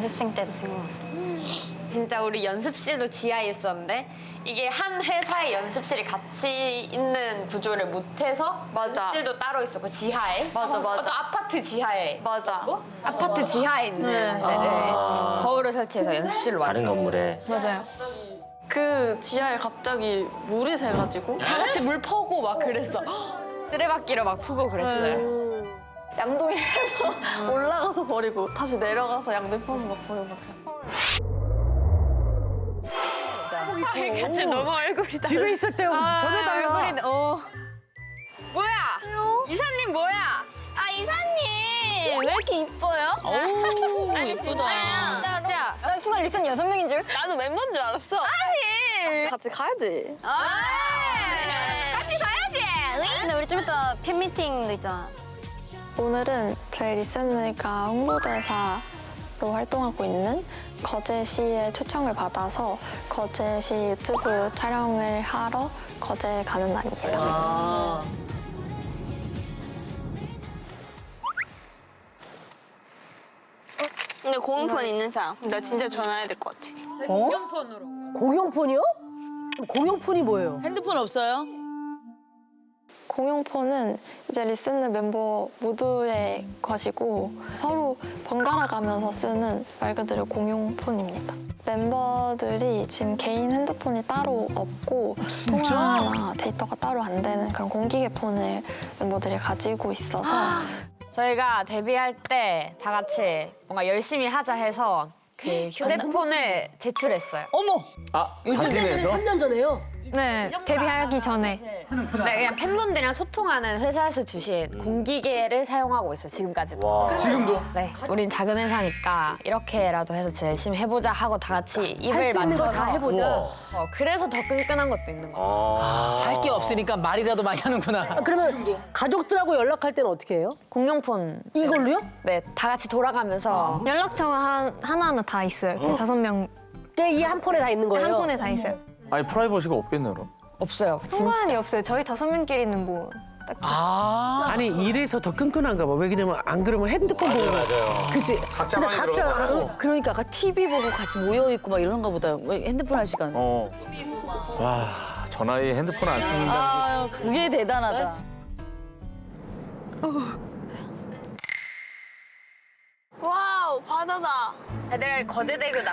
연습생 때도 생각나. 진짜 우리 연습실도 지하에 있었는데 이게 한 회사의 연습실이 같이 있는 구조를 못해서 맞아. 연습실도 따로 있었고 지하에 맞아. 또 아파트 지하에 맞아. 아파트 지하에 있는 데를 거울을 설치해서 연습실로 다른 만들었어요. 건물에. 맞아요. 그 지하에 갑자기 물이 새가지고 다 같이 물 퍼고 막 그랬어. 쓰레받기로 막 푸고 그랬어요. 양동이에서 올라가서 버리고 다시 내려가서 양동이 퍼서 막 버리고 막 그랬어. 같이 너무 얼굴이 다 집에 있을 때 전해달라. 얼굴이 뭐야? 이사님 뭐야? 아 이사님 왜 이렇게 이뻐요? 오, 예쁘다. 진짜 나 순간 리슨 6명인 줄. 나도 멤버인 줄 알았어. 아니. 같이 가야지. 같이 가야지. 근데 우리 좀 이따 팬미팅도 있잖아. 오늘은 저희 리센느가 홍보대사로 활동하고 있는 거제시의 초청을 받아서 거제시 유튜브 촬영을 하러 거제에 가는 날입니다. 근데 공용폰 있는 사람. 나 진짜 전화해야 될 것 같아. 공용폰으로. 공용폰이요? 공용폰이 뭐예요? 핸드폰 없어요? 공용폰은 이제 리센느 멤버 모두의 것이고 서로 번갈아 가면서 쓰는 말 그대로 공용폰입니다. 멤버들이 지금 개인 핸드폰이 따로 없고 통화나 데이터가 따로 안 되는 그런 공기계 폰을 멤버들이 가지고 있어서 저희가 데뷔할 때 다 같이 뭔가 열심히 하자 해서 그 휴대폰을 제출했어요. 어머! 아, 자진해서? 3년 전에요? 네, 데뷔하기 전에 네, 그냥 팬분들이랑 소통하는 회사에서 주신 공기계를 사용하고 있어요, 지금까지도. 와. 지금도? 네, 우린 작은 회사니까 이렇게라도 해서 진짜 열심히 해보자 하고 다 같이 할 입을 수 있는 거 맞춰서 다 해보자. 우와. 그래서 더 끈끈한 것도 있는 거예요. 할 게 없으니까 말이라도 많이 하는구나. 그러면 가족들하고 연락할 때는 어떻게 해요? 공용폰. 이걸로요? 네, 다 같이 돌아가면서 연락처가 하나하나 다 있어요. 그 5명 이 한 폰에 다 있는 거예요? 한 폰에 다 있어요. 아니, 프라이버시가 없겠네, 그럼. 없어요. 상관이 없어요. 저희 5명끼리는 뭐 딱히. 아니 이래서 더 끈끈한가 봐. 왜냐면 안 그러면 핸드폰 보고. 맞아요. 그치? 각자 근데 많이 각자 들어가고. 그러니까 아까 TV 보고 같이 모여있고 막 이런가 보다. 왜 핸드폰 할 시간. 와, 저 나이에 핸드폰 안 쓰는다는 게 아, 그게 대단하다. 와우 바다다. 애들 거제대교다.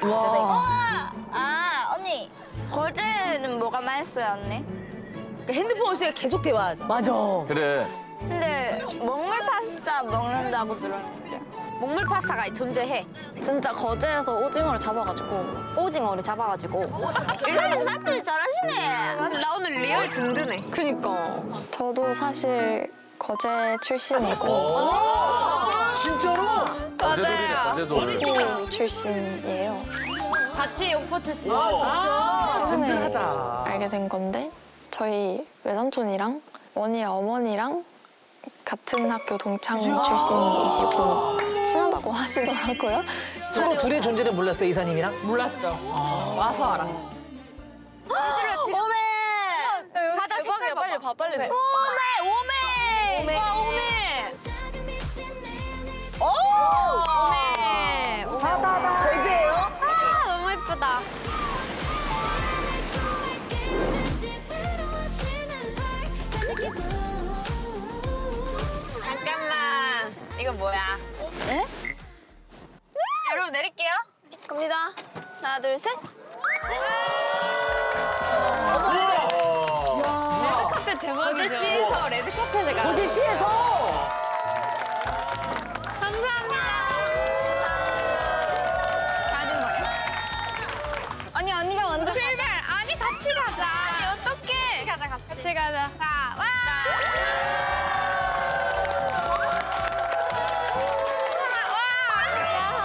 아 언니 거제는 뭐가 맛있어요 언니? 그러니까 핸드폰 없으니까 계속 대화하자. 맞아. 그래. 근데 먹물 파스타 먹는다고 들었는데. 목물 파스타가 존재해. 진짜 거제에서 오징어를 잡아가지고 이사님 사투리 잘하시네. 나 오늘 리얼 든든해. 그니까. 저도 사실 거제 출신이고 진짜로? 거제돌이네, 거제돌. 고 출신이에요. 같이 용포 출신. 최근에 알게 된 건데 저희 외삼촌이랑 원희 어머니랑 같은 학교 동창 출신이시고 친하다고 하시더라고요. 서로 둘의 존재를 몰랐어요 이사님이랑? 몰랐죠. 와서 알았어. 오메. 바다 대박이야. 빨리 봐, 빨리. 오메. 와 오메. 거제예요? 아, 너무 예쁘다. 잠깐만. 이거 뭐야? 네? 여러분 내릴게요. 갑니다. 하나 둘 셋. 카페 대박이죠. 거제시에서 레드카펫을 가. 거제시에서 감사합니다. 가는 거예요? 아니 언니가 먼저. 출발. 아니 같이 가자. 아니 어떡해. 같이 가자. 자, 와.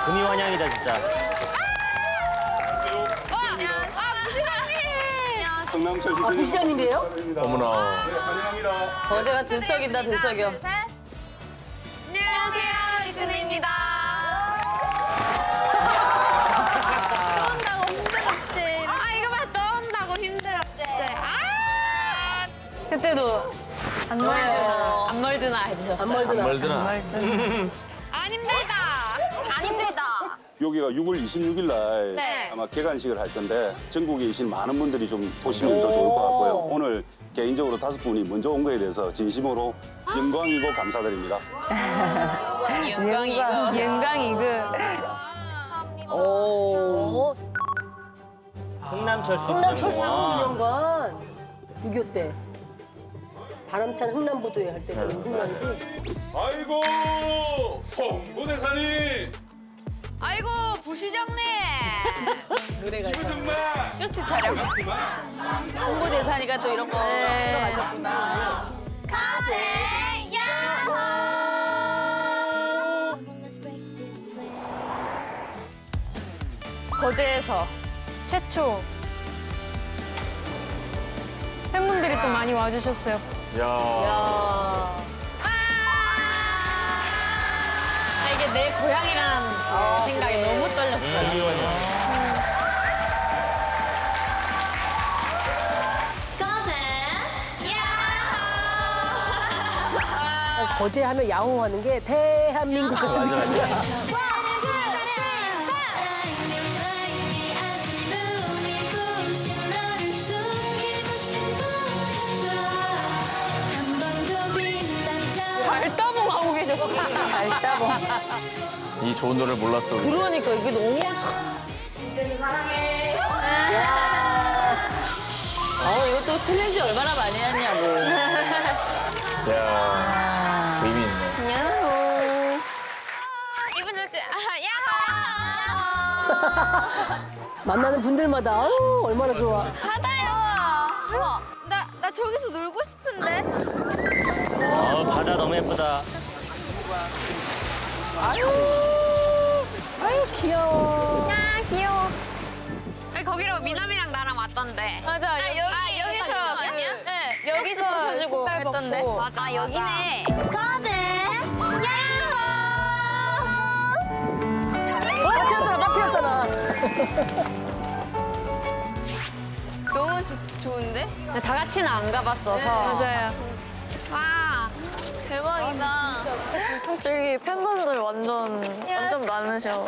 금이 환영이다 진짜. 아, 부시언인데요? 어머나. 거제가 들썩인다, 들썩여. 안녕하세요, 리스느입니다. 떠온다고 힘들었지. 아, 이거 봐, 떠온다고 힘들었지. 아! 그때도 안 멀드나 해주셨어요. 안 멀드나. 멀드나. 안 힘들다. 안 힘들다. 여기가 6월 26일 날 네. 아마 개관식을 할 건데 전국에 계신 많은 분들이 좀 보시면 더 좋을 것 같고요. 오늘 개인적으로 5분이 먼저 온 거에 대해서 진심으로 영광이고 감사드립니다. 오. 흥남철 흥남철수 수영관. 기념관 6.25 때 바람찬 흥남보도회 할 때 그 흥남지. 아이고 홍보대사님 아이고 부시장님. 노래가 이거 정말 쇼트 촬영. 홍보대사니까 또 이런 거 들어가셨구나. 거제에서 최초 팬분들이 또 많이 와주셨어요. 야. 이게 내 고향이라는 생각이 너무 떨렸어요. 거제 하면 야호하는 게 대한민국 같은 맞아, 느낌이야. 발따봉 하고 계셨어. 이 좋은 노래를 몰랐어. 우리. 그러니까 이게 너무 참. 이것도 챌린지 얼마나 많이 했냐고. 야. 의미 있네. 이분 자체 만나는 분들마다 아유, 얼마나 좋아. 나 저기서 놀고 싶은데. 바다 너무 예쁘다. 아유 귀여워. 야 귀여워. 거기로 미남이랑 나랑 왔던데. 맞아. 여기서 여기서 해주고 했던데. 맞아, 여기네. 카트였잖아. 너무 좋은데? 다 같이는 안 가봤어서. 맞아요. 와. 대박이다. 저기 팬분들 완전 많으셔.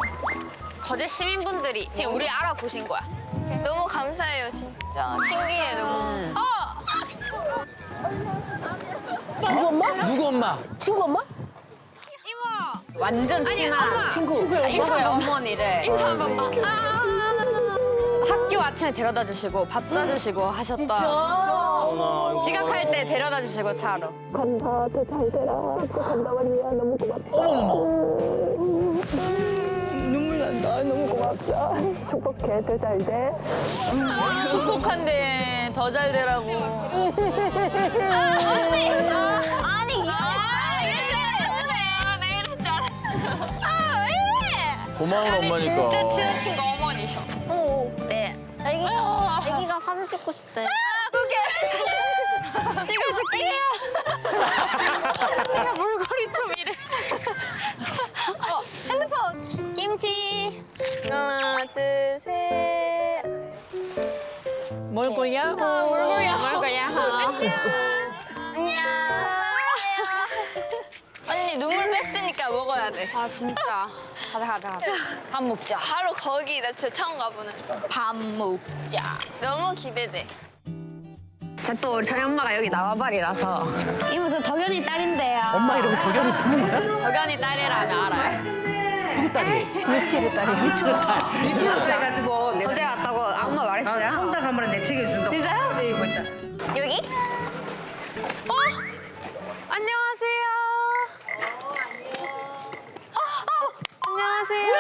거제 시민분들이 지금 우리 알아보신 거야. 너무 감사해요 진짜. 신기해 너무. 누구 엄마? 누구 엄마? 친구 엄마? 이모. 완전 친한 엄마. 친구의 친구의 어머니를. 인사 한 번만. 학교 아침에 데려다 주시고 밥 사주시고 하셨다. 어머, 지각할 때 데려다 주시고 차로. 축복한데 더 잘 되라고. 아니 이래. 내 이럴 줄 알았어. 왜 이래? 고마운 엄마니까. 진짜 친한 친구 어머니셔. 네. 애기가 사진 찍고 싶대. 찍어줄게요. 내가 물건이 좀 이래. 핸드폰. 김치. 하나 둘 셋. 뭘 거야? 뭘 거야? 안녕. 언니 눈물 뺐으니까 먹어야 돼. 아 진짜. 가자. 밥 먹자. 바로 거기 나 진짜 처음 가보는. 밥 먹자. 너무 기대돼. 또 우리 저희 엄마가 여기 나와버리라서. 이모 저 덕연이 딸인데요. 엄마 이러고 덕연이 부는 거야? 덕연이 딸이라면 알아요. 누구 딸이에요? 미치루 딸이야. 미치루 딸. 그래가지고 내가 어제 왔다고 아무 말 말했어요? 통닭 한 번에 내 챙겨준다고. 진짜요? 이거 있다. 여기? 안녕하세요. 안녕하세요.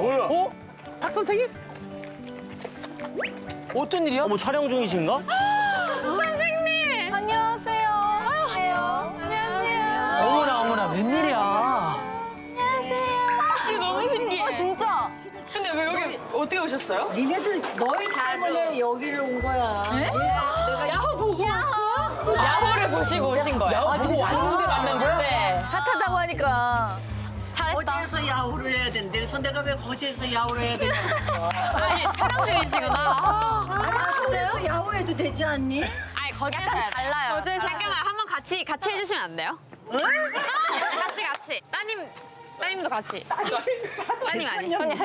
뭐야? 어? 박 선생님? 어떤 일이야? 어머 촬영 중이신가? 선생님. 안녕하세요. 안녕하세요. 어머나 웬일이야? 지금 너무 신기해. 진짜? 근데 왜 여기 어떻게 오셨어요? 니네들 너희 때문에 여기를 온 거야. 야호 보고 왔어? 야호를 보시고 오신 거예요? 야, 보고 왔는데 만난 거야? 네. 핫하다고 하니까. 거제에서 야호를 해야 된대. 그래서 내가 왜 거제에서 야호를 해야 되냐고. 아니 촬영 중이시구나. 거제에서 야호해도 되지 않니? 아니 거기서 약간 달라요. 잠깐만 한번 같이 해주시면 안 돼요? 같이. 따님 따님도 같이. 따님 아니. 손녀.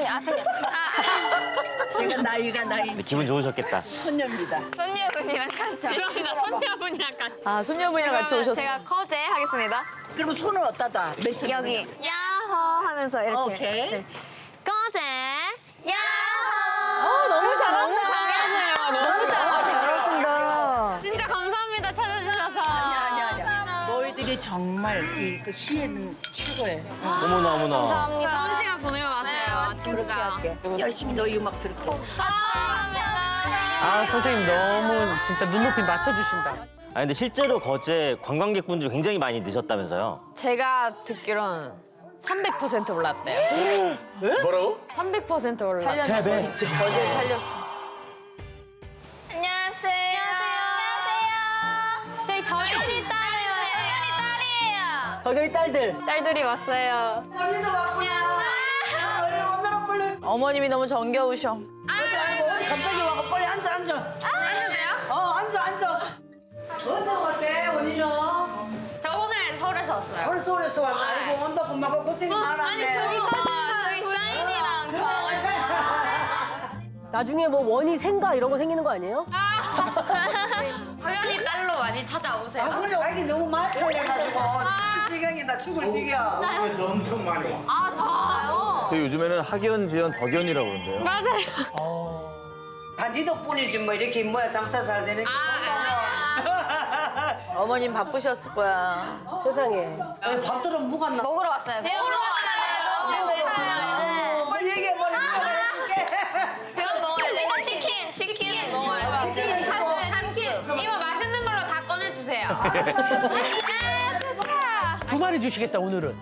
제가 나이가 근데 기분 좋으셨겠다. 손녀입니다. 손녀분이랑 같이. 죄송합니다. 손녀분이랑 같이. 아 손녀분이랑 같이 오셨어. 제가 커제 하겠습니다. 그럼 손을 어디다 다? 맨 처음에. 여기 야호 하면서 이렇게. 오케이. 꺼제 야호. 너무 잘한다. 너무 잘하세요. 잘하신다. 진짜 감사합니다. 찾아주셔서. 아니야. 너희들이 정말 그 시에는 최고예요. 어머나 어머나. 감사합니다. 좋은 시간 보내고 가세요. 진짜. 열심히 너희 음악 들을 거야. 감사합니다. 아 선생님 너무 진짜 눈높이 맞춰주신다. 아 근데 실제로 거제 관광객분들이 굉장히 많이 늦었다면서요? 제가 듣기로는 300% 올랐대요. 뭐라고? 300% 올랐대요. 세배. 거제 살렸어. 안녕하세요. 안녕하세요. 저희 덕현이 딸이에요. 덕현이 딸들. 딸들이 왔어요. 어머님이 너무 정겨우셔. 갑자기 와서 빨리 앉아. 앉아도 돼요? 앉아. 언제 왔대, 언니는? 저 오늘 서울에서 왔어요. 오늘 서울에서 왔나? 아이고, 온다고 막 고생이 많았네. 저기 사인이랑 나중에 뭐 원이 생가 이런 거 생기는 거 아니에요? 당연히 딸로 많이 찾아오세요. 아, 그래, 아기 너무 많이 걸려가지고. 죽을 지경이다, 죽을 지경. 그 요즘에는 학연, 지연, 덕연이라고 그러는데요. 맞아요. 다 네 덕분이지, 뭐, 이렇게 뭐야, 장사 잘 되는 게. 어머님 바쁘셨을 거야. 세상에. 아니, 밥들은 뭐가 나? 먹으러 왔어요. 지금 먹으러 왔어요. 빨리 얘기해버려. 그건 먹어야 돼. 치킨 먹어요. 한 킬. 이모 맛있는 걸로 다 꺼내주세요. 두 마리 주시겠다 오늘은.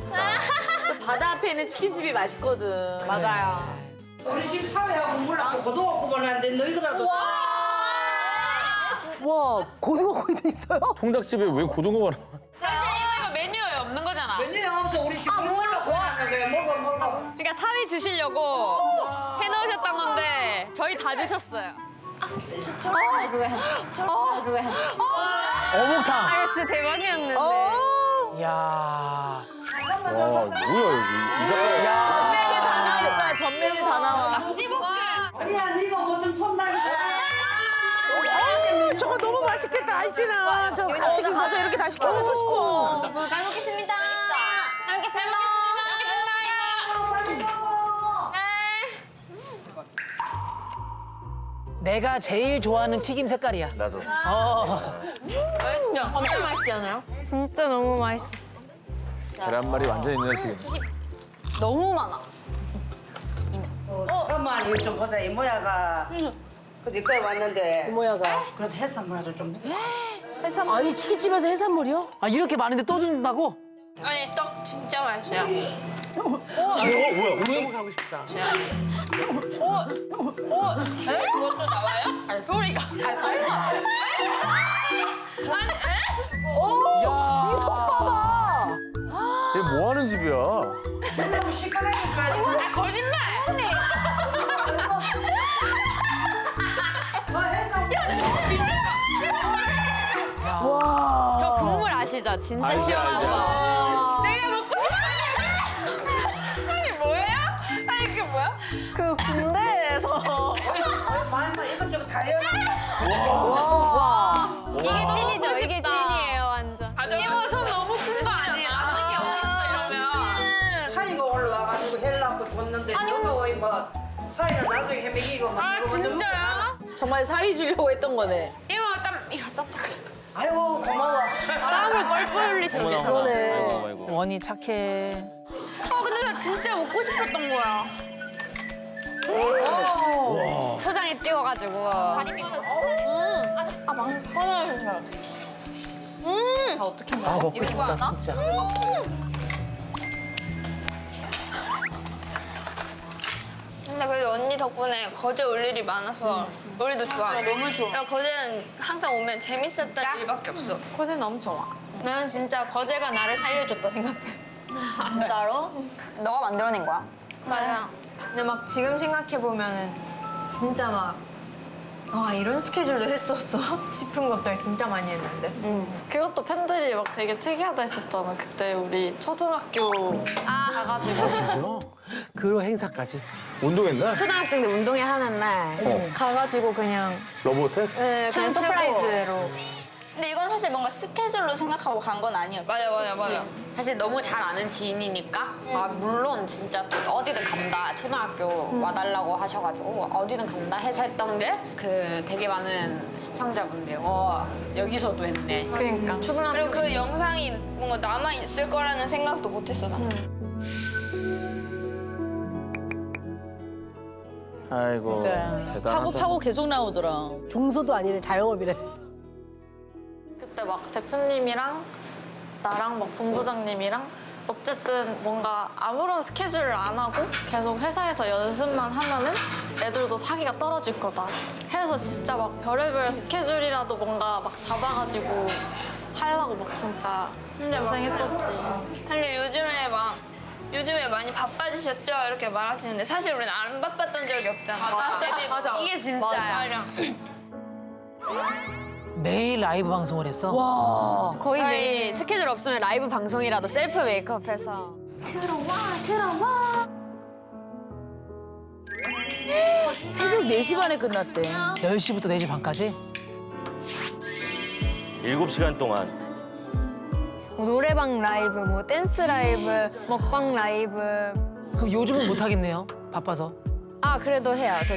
저 바다 앞에 있는 치킨집이 맛있거든. 맞아요. 우리 집 사회하고 몰랐고 고등학교 보냈는데 너희라도. 와 고등어 거기도 있어요? 통닭집에 왜 고등어가 나와? 사실 이거 메뉴에 없는 거잖아. 메뉴에 없어 우리 집 몰랐고 보냈는데 먹어. 그러니까 사위 주시려고 해놓으셨던 건데 저희 다 드셨어요. 어묵탕. 아, 진짜 대박이었는데. 이야. 와 뭐야 여기? 이 작가. 전메뉴 다 나와. 전메뉴 다 나와. 아니야 네가 뭐든 폼나게. 저거 너무 맛있겠다 알지나. 저 여기다 가서 이렇게 다 시켜 먹고 싶어. 잘 먹겠습니다. 잘 먹겠습니다. 내가 제일 좋아하는 튀김 색깔이야. 나도. 엄청 맛있지 않아요? 진짜 너무 맛있었어. 계란말이 완전 있네 지금. 너무 많아. 잠깐만 이거 좀 보자 이모야가 그때 거기 왔는데 이모야가. 그래도 해산물라도 좀 먹고. 해산물. 아니 치킨집에서 해산물이요? 아 이렇게 많은데 또 준다고? 아니 떡 진짜 맛있어요. 너무 가고 싶다. 그것도 나와요? 아니 소리가. 아니 설마. 야. 이 손 봐봐. 얘 뭐 하는 집이야? 너무 시끄러니까. 아 거짓말. 와. 저 국물 아시죠? 진짜 알지, 시원한 알지, 거. 내가 먹고 싶어. 아니 뭐예요? 아니 그게 뭐야? 그 군대에서 많이 이것저것 다 해요. 이게 찐이죠. 이게 찐이에요, 완전. 이모 손 너무 큰 거 아니에요? 남는 게 어딨어 이러면. 사이가 올라와가지고 해를 낳고 줬는데 누가 뭐 사이는 나중에 해먹이고 막 아 이거 먼저 먹고. 진짜요? 정말 사위 주려고 했던 거네. 이모 이거 딱딱해. 아이고 고마워. 땀을 뻘뻘 흘리시고 어머나 계셔. 어머나. 그러네. 아이고 아이고. 원이 착해. 근데 나 진짜 먹고 싶었던 거야. 초장에 찍어가지고. 다리 빠졌어. 아, 망가져요. 아 먹고 싶다 진짜. 근데 그래도 언니 덕분에 거제 올 일이 많아서 우리도 좋아. 너무 좋아. 거제는 항상 오면 재밌었던 일밖에 없어. 거제는 너무 좋아. 나는 진짜 거제가 나를 살려줬다 생각해. 진짜로? 너가 만들어낸 거야? 맞아. 근데 막 지금 생각해 보면은 진짜 막 아 이런 스케줄도 했었어? 싶은 것들 진짜 많이 했는데. 그것도 팬들이 막 되게 특이하다 했었잖아. 그때 우리 초등학교 가가지고 진짜? 그 행사까지. 운동했나? 초등학생들 운동회 하는 날 가가지고 그냥 러브호텔? 네, 그냥 서프라이즈로. 근데 이건 사실 뭔가 스케줄로 생각하고 간 건 아니었지. 맞아. 사실 너무 잘 아는 지인이니까 아 물론 진짜 어디든 간다 초등학교 와달라고 하셔가지고 어디든 간다 해서 했던 게 그 되게 많은 시청자분들이 여기서도 했네. 그러니까 초등학교 그리고 그 영상이 뭔가 남아 있을 거라는 생각도 못했어 난. 아이고 대단하다. 파고 계속 나오더라. 중소도 아니네 자영업이래. 그때 막 대표님이랑 나랑 막 본부장님이랑 어쨌든 뭔가 아무런 스케줄을 안 하고 계속 회사에서 연습만 하면은 애들도 사기가 떨어질 거다 해서 진짜 막 별의별 스케줄이라도 뭔가 막 잡아가지고 하려고 막 진짜 고생했었지. 근데 요즘에 많이 바빠지셨죠? 이렇게 말하시는데 사실 우리는 안 바빴던 적이 없잖아. 맞아. 이게 진짜야. 매일 라이브 방송을 했어. 거의 매일 스케줄 없으면 라이브 방송이라도 셀프 메이크업해서 새벽 4시 반에 끝났대. 10시부터 4시 반까지? 7시간 동안 뭐 노래방 라이브, 뭐 댄스 라이브, 먹방 라이브. 그럼 요즘은 못 하겠네요. 바빠서. 아 그래도 해요. 저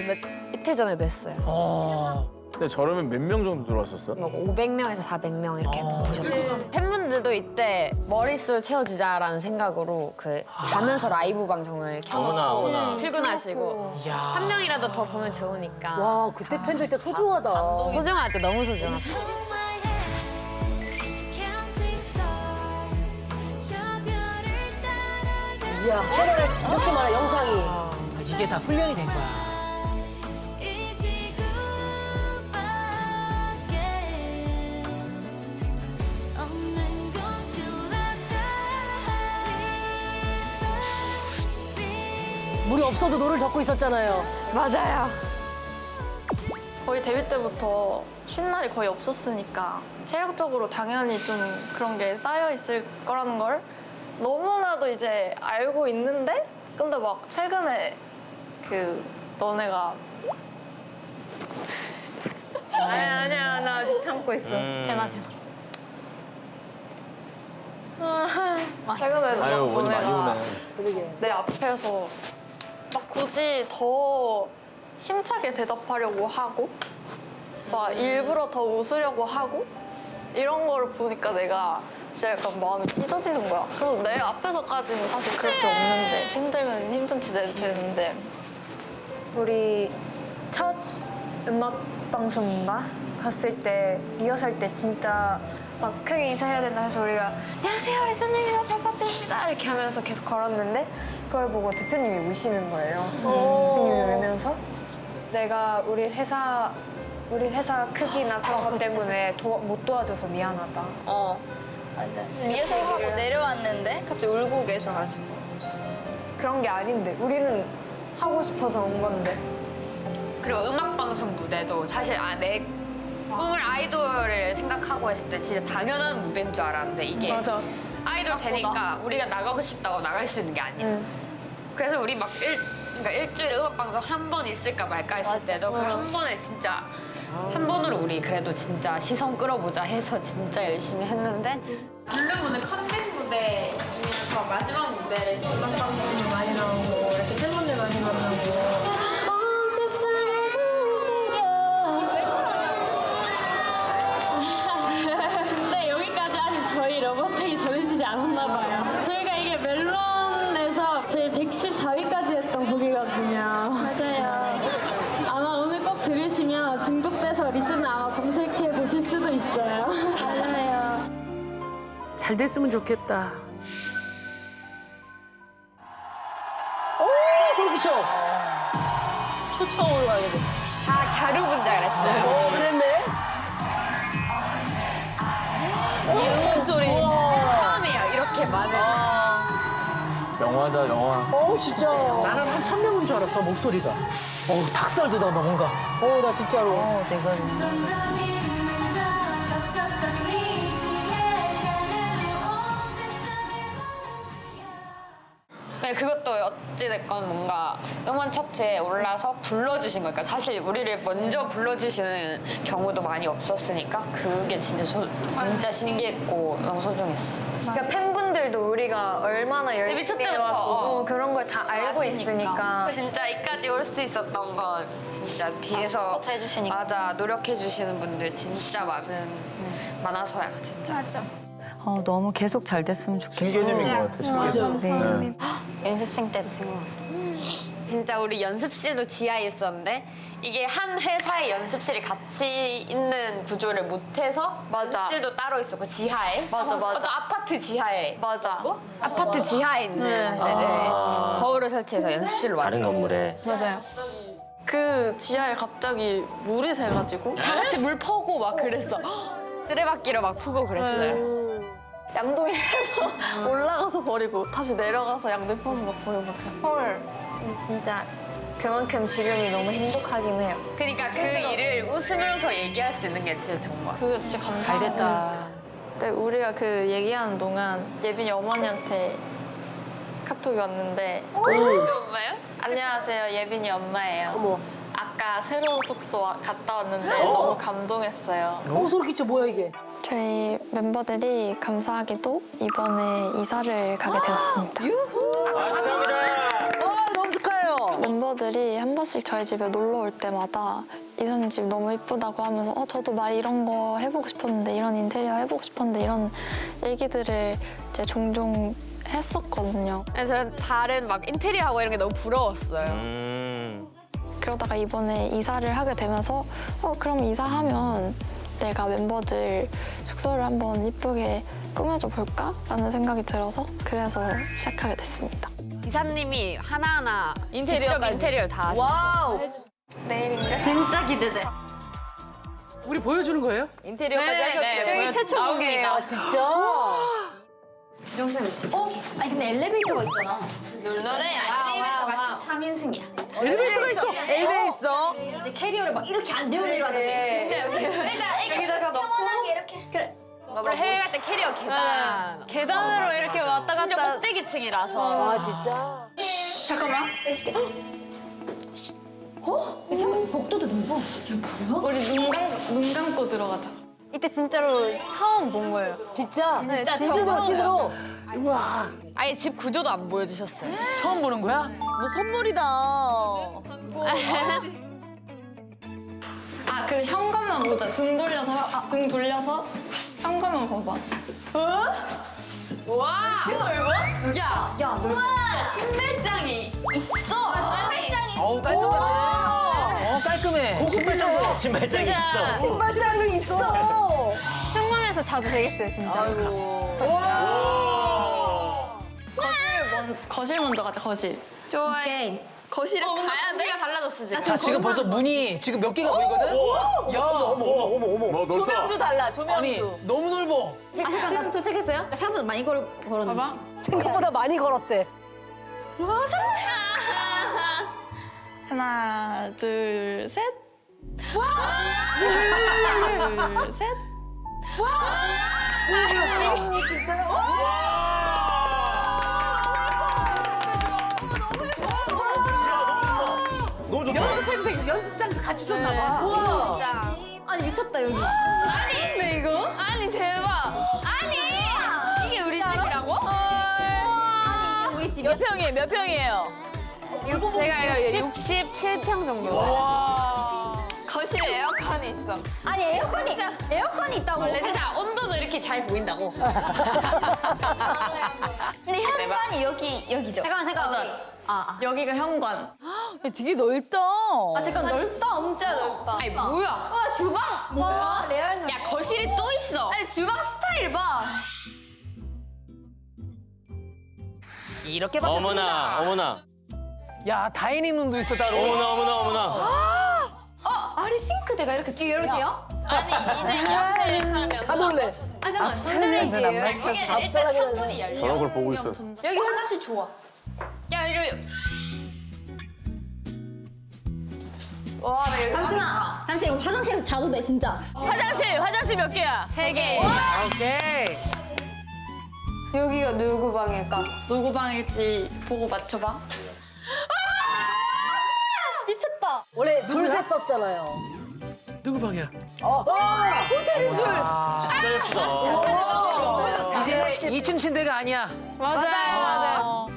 이틀 전에도 했어요. 근데 저러면 몇 명 정도 들어왔었어? 뭐 500명에서 400명 이렇게 보셨대요. 팬분들도 이때 머릿수 채워주자라는 생각으로 그 자면서 라이브 방송을 켜놓고 출근하시고 이야. 한 명이라도 더 보면 좋으니까 와 그때 팬들 진짜 소중하다. 소중하죠. 너무 소중하죠. 이야 채널에 이렇게 많아 영상이. 이게 다 훈련이 된 거야. 물이 없어도 노를 젓고 있었잖아요. 맞아요. 거의 데뷔 때부터 쉰 날이 거의 없었으니까 체력적으로 당연히 좀 그런 게 쌓여 있을 거라는 걸 너무나도 이제 알고 있는데 근데 막 최근에 그 너네가 아니야, 나 아직 참고 있어. 제마. 최근에 아유 막 원이 많이 너네가 오네. 그러게. 내 앞에서 막 굳이 더 힘차게 대답하려고 하고 막 일부러 더 웃으려고 하고 이런 거를 보니까 내가 진짜 약간 마음이 찢어지는 거야. 그래서 내 앞에서까지는 사실 그럴 게 없는데 힘들면 힘든지 내도 되는데 우리 첫 음악 방송인가 갔을 때 리허설 때 진짜 막 크게 인사해야 된다 해서 우리가 안녕하세요 리스님입니다 잘 부탁드립니다 이렇게 하면서 계속 걸었는데 그걸 보고 대표님이 우시는 거예요. 대표님이 울면서 내가 우리 회사 크기나 그런 것 때문에 못 도와줘서 미안하다. 맞아. 리허설하고 내려왔는데 갑자기 울고 계셔가지고. 그런 게 아닌데 우리는 하고 싶어서 온 건데. 그리고 음악 방송 무대도 사실 내 꿈을 아이돌을 생각하고 했을 때 진짜 당연한 무대인 줄 알았는데 이게 맞아. 아이돌 되니까 우리가 나가고 싶다고 나갈 수 있는 게 아니야. 그래서 우리 막 그러니까 일주일에 음악 방송 한 번 있을까 말까 했을 때도 그 한 번에 진짜 한 번으로 우리 그래도 진짜 시선 끌어보자 해서 진짜 열심히 했는데 블루문은 컴백 무대이면서 마지막 무대를 음악 방송도 많이 나오고 이렇게 팬분들 많이 만나고 근데 여기까지 아직 저희 러버스텍이 전해지지 않았나 봐요. 저희가 이게 멜론에서 저희 114위까지 했던 곡이거든요. 맞아요. 아마 오늘 꼭 들으시면 중독돼서 리스는 아마 검색해 보실 수도 있어요. 맞아요. 잘 됐으면 좋겠다. 그렇죠. 초청으로 가야 돼. 다 갸루분 줄 알았어요. 그랬네. 큰 소리. 처음이에요. 이렇게 많은. 영화 영화다 영화. 진짜. 나는 한 1000명인 줄 알았어 목소리가. 닭살 돋아 막 뭔가. 나 진짜로. 내가 네, 그것도 어찌됐건 뭔가 음원 차트에 올라서 불러주신 거니까 사실 우리를 먼저 불러주시는 경우도 많이 없었으니까 그게 진짜 신기했고 너무 소중했어. 그러니까 팬분들도 우리가 얼마나 열심히 데뷔 초 때부터, 해왔고 그런 걸 다 알고 아시니까. 있으니까 진짜 이까지 올 수 있었던 건 진짜 뒤에서 해주시니까. 맞아 노력해 주시는 분들 진짜 많아서야 진짜. 맞아. 너무 계속 잘 됐으면 좋겠어. 신개념인 것 같아. 신개념. 연습생 때도 생각나. 진짜 우리 연습실도 지하에 있었는데 이게 한 회사의 연습실이 같이 있는 구조를 못해서 맞아. 연습실도 따로 있었고 지하에 맞아. 또 아파트 지하에 맞아. 아파트 지하에 있는 데를 거울을 설치해서 연습실로 다른 만들었어. 건물에. 맞아요. 그 지하에 갑자기 물이 새가지고 다 같이 물 퍼고 막 그랬어. 쓰레받기로 막 푸고 그랬어요. 양동이에서 올라가서 버리고 다시 내려가서 양동이 퍼서 막 버리고 그랬어. 헐. 진짜 그만큼 지금이 너무 행복하긴 해요. 그러니까 그 일을 웃으면서 얘기할 수 있는 게 진짜 좋은 것 같아. 그게 진짜 감사하고. 잘 됐다. 근데 우리가 그 얘기하는 동안 예빈이 어머니한테 카톡이 왔는데 엄마요? 안녕하세요, 예빈이 엄마예요. 어머. 아까 새로운 숙소 갔다 왔는데 너무 감동했어요. 소름 끼쳐. 뭐야 이게? 저희 멤버들이 감사하게도 이번에 이사를 가게 되었습니다. 너무 축하해요. 멤버들이 한 번씩 저희 집에 놀러 올 때마다 이사님 집 너무 이쁘다고 하면서 저도 막 이런 거 해보고 싶었는데 이런 인테리어 해보고 싶었는데 이런 얘기들을 이제 종종 했었거든요. 저는 다른 막 인테리어하고 이런 게 너무 부러웠어요. 그러다가 이번에 이사를 하게 되면서 그럼 이사하면 내가 멤버들 숙소를 한번 이쁘게 꾸며줘 볼까? 라는 생각이 들어서 그래서 시작하게 됐습니다. 이사님이 하나하나 인테리어까지. 직접 인테리어를 다 하시고 와우. 내일인가? 진짜 기대돼. 우리 보여주는 거예요? 인테리어까지 하셨대. 여기 최초 공개예요. 진짜. 정수는 진짜. 아니 근데 엘리베이터가 있잖아. 노래 엘리베이터가 13인승이야. 엘리베이터가 있어. 엘리베이터 있어. 이제 캐리어를 막 이렇게 안 들고 내려와도 돼. 진짜 이렇게 여기다가 넣고 이렇게. 그래. 우리 해외 갈 때 캐리어 계단. 계단으로 이렇게 왔다 심지어 갔다. 꼭대기층이라서. 아 진짜. 잠깐만. 복도도 넓어. 우리 눈 감고 들어가자. 이때 진짜로 처음 본 거예요. 진짜. 진짜 찐으로. 아예 집 구조도 안 보여주셨어요. 처음 보는 거야? 뭐 선물이다. 그리고 현관만 보자. 등 돌려서 현관만 봐봐. 와. 넓어? 야 넓어. 신발장이 있어. 신발장이. 어우 깔끔해. 깔끔해. 신발장. 신발장이 있어. 신발장이 있어. 현관에서 자도 되겠어요, 진짜. 거실 먼저 가자. 거실. 좋아해. 거실에 가야 돼. 내가 달라졌어 지금. 자 지금 벌써 문이 지금 몇 개가 보이거든? 야 뭐 넓다. 조명도 달라. 아니 조명도. 너무 넓어. 잠깐 도착했어요? 생각보다 많이 걸었는데. 봐봐. 생각보다 많이 걸었대. 하나, 둘, 셋. 둘, 셋. 너무 좋다. 연습해도 연습장 같이 줬나 봐. 우와. 아니 미쳤다 여기. 근데 이거? 아니 대박. 아니 이게 우리 집이라고? 아니 이게 우리 집이야. 몇 평이에요? 몇 평이에요? 제가 이거 67평 정도. 거실에 에어컨이 있어. 아니 에어컨이 있다고. 진짜 온도도 이렇게 잘 보인다고. 근데 현관이 여기죠. 잠깐. 여기가 현관. 되게 넓다. 잠깐 넓다. 엄청 넓다. 아니 뭐야? 와 주방. 뭐야? 레알 넓. 야 거실이 또 있어. 아니 주방 스타일 봐. 이렇게 바뀌었습니다. 어머나. 야 다이닝 룸도 있어 따로. 어머나. 아니 싱크대가 이렇게 뒤에 이렇게 돼요? 아니 이제 이렇게 살면. 다 놀래. 잠깐만. 전자레인지예요. 일단 창문이 열려. 저런 걸 보고 있어. 여기 화장실 좋아. 이거 잠시 이거 화장실에서 자도 돼 진짜. 화장실 몇 개야? 3개. 오케이. 여기가 누구 방일까? 누구 방일지 보고 맞춰봐. 미쳤다. 원래 둘 셋 썼잖아요. 누구 방이야? 호텔인 줄. 진짜 예쁘다. 이제 2층 침대가 아니야. 맞아요.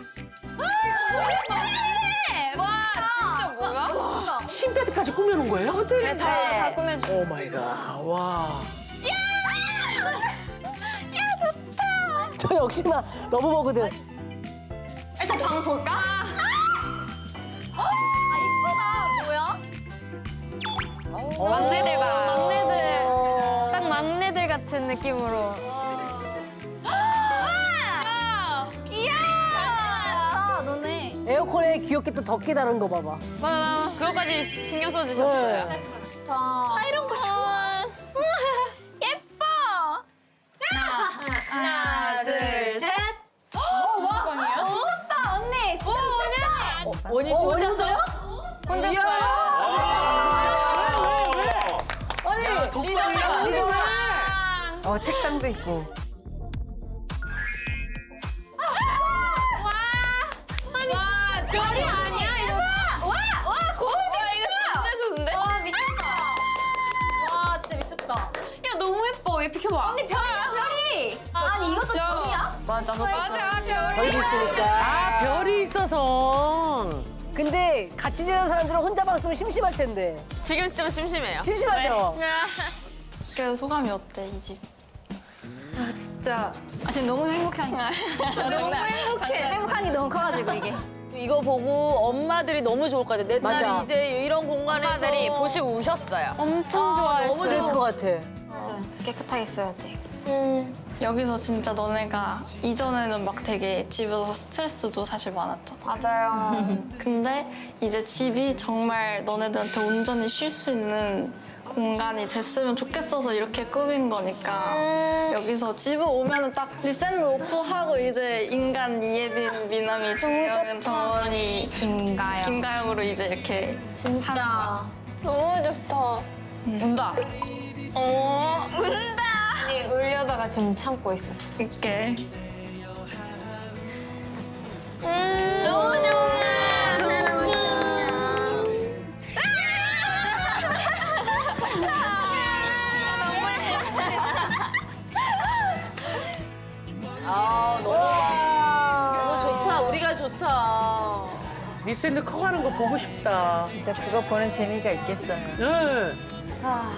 와 진짜 뭐야? 침대까지 꾸며놓은 거예요? 호텔이 다 꾸며줘. 오 마이 갓. 와. 저 역시나 러브버그들. 일단 방 볼까? 아 이쁘다. 뭐야? 막내들 방. 막내들. 딱 막내들 같은 느낌으로. 귀여워. 너네. 에어컨에 귀엽게 또 덮개 다는 거 봐봐. 맞아. 그거까지 신경 써주셨어요. 네. 아 이런 거 좋아. 예뻐. 하나, 둘, 셋. 와. 미쳤다 언니. 진짜 미쳤다. 원희 씨 혼자서요? 책상도 있고. 와 별이 아니야 이거. 와 거울 이거 진짜 좋은데? 와 미쳤다. 와 진짜 미쳤다. 야 너무 예뻐. 얘 비켜봐. 언니 별이야 별이. 아니 이것도 별이야? 맞아. 별이. 별이 있으니까. 아 별이 있어서. 근데 같이 지내는 사람들은 혼자 방 쓰면 심심할 텐데. 지금 좀 심심해요. 심심하죠? 그 소감이 어때 이 집? 진짜. 지금 너무 행복하니까. 너무 행복해. 행복한 게 너무 커가지고 이게. 이거 보고 엄마들이 너무 좋을 것 같아. 내 딸이 맞아. 이제 이런 공간에서 엄마들이 보시고 우셨어요. 엄청 좋아했어요. 좋아했어요. 그랬을 것 같아. 깨끗하게 써야 돼. 여기서 진짜 너네가 이전에는 막 되게 집에서 스트레스도 사실 많았잖아. 맞아요. 근데 이제 집이 정말 너네들한테 온전히 쉴 수 있는 공간이 됐으면 좋겠어서 이렇게 꾸민 거니까 여기서 집에 오면은 딱 리셋 놓고 하고 이제 인간 이예빈, 미남이, 진경은, 정원이, 김가영으로 이제 이렇게 진짜. 너무 좋다. 온다. 운다. 아니, 울려다가 지금 참고 있었어. 이렇게 너무 좋아. 너무 좋아. 너무 좋다. 우리가 좋다. 리샌드 커가는 거 보고 싶다. 진짜 그거 보는 재미가 있겠어요. 응. 아.